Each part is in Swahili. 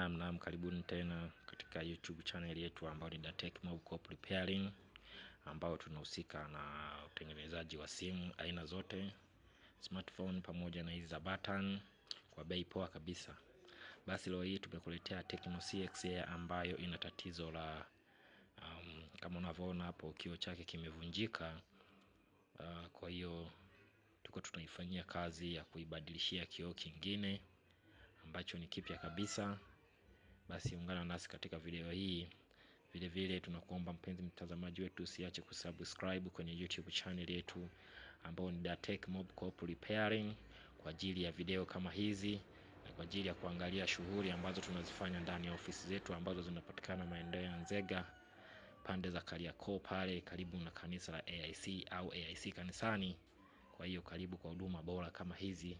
Naam, karibuni tena katika YouTube channel yetu ambayo ni DATECH MOBCOP REPAIRING, ambao tunahusika na utengenezaji wa simu aina zote, smartphone pamoja na hizi za button kwa bei poa kabisa. Basi leo hii tumekuletea Tecno CX ambayo ina tatizo la kama unavyoona hapo kioo chake kimevunjika. Kwa hiyo tuko tunaifanyia kazi ya kuibadilishia kioo kingine ambacho ni kipya kabisa. Basi ungana nasi katika video hii. Vile vile tunakuomba mpenzi mtazamaji wetu usiache kusubscribe kwenye YouTube channel yetu ambayo ni DATECH MOBCOP REPAIRING kwa ajili ya video kama hizi na kwa ajili ya kuangalia shughuli ambazo tunazifanya ndani ya ofisi zetu ambazo zinapatikana maeneo ya Nzega, pande za Kariakoo pale karibu na kanisa la AIC au AIC kanisani. Kwa hiyo karibu kwa huduma bora kama hizi.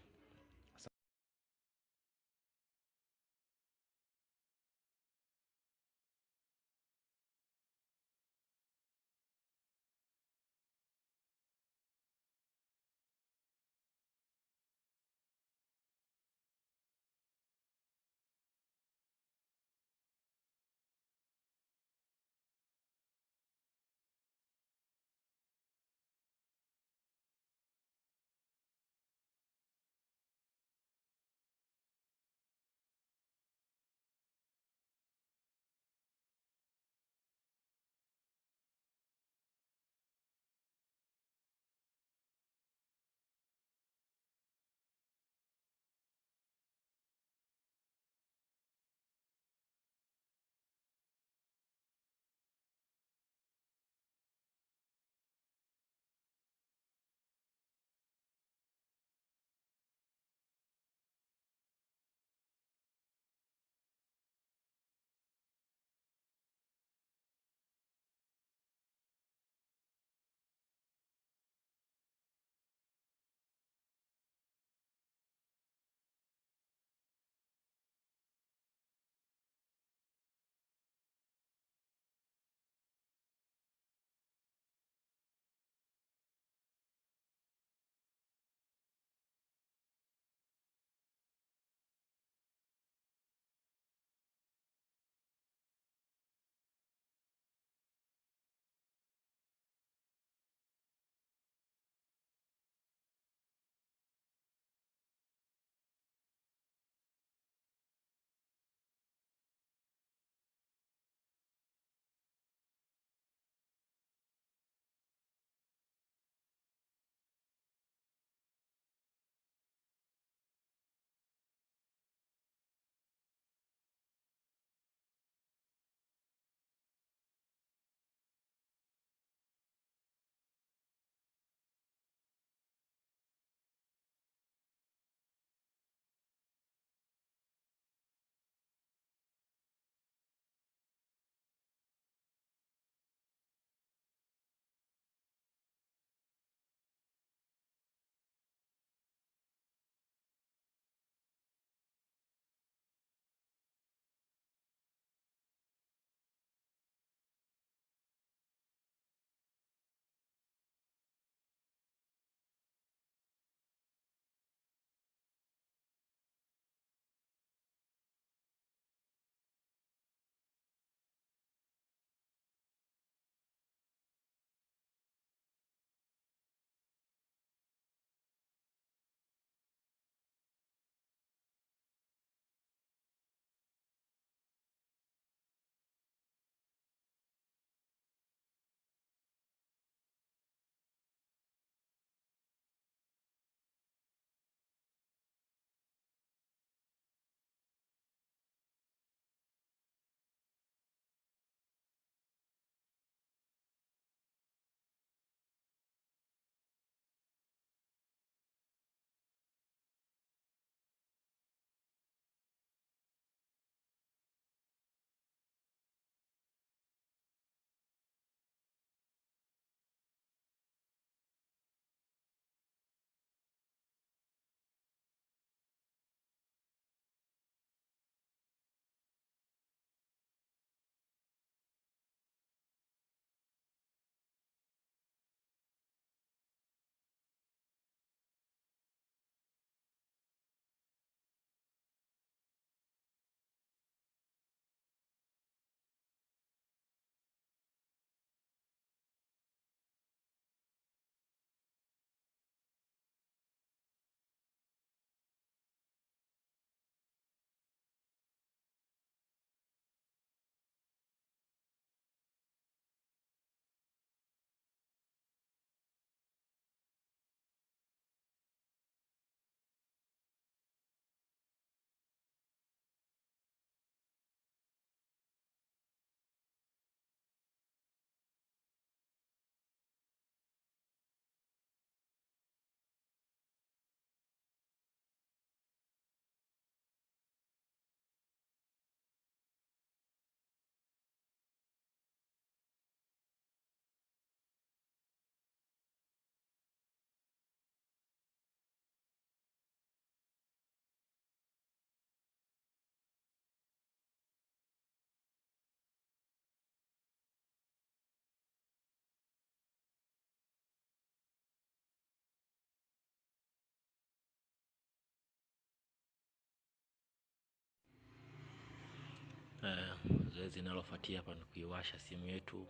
Zoezi linalofuatia hapa ni kuiwasha simu yetu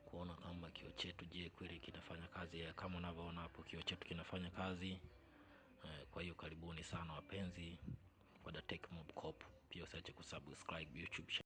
kuona kama kioo chetu je kweli kinafanya kazi. Kama unavyoona hapo kioo chetu kinafanya kazi. Kwa hiyo karibuni sana wapenzi kwa DATECH MOBCOP. Pia usiache kusubscribe YouTube channel.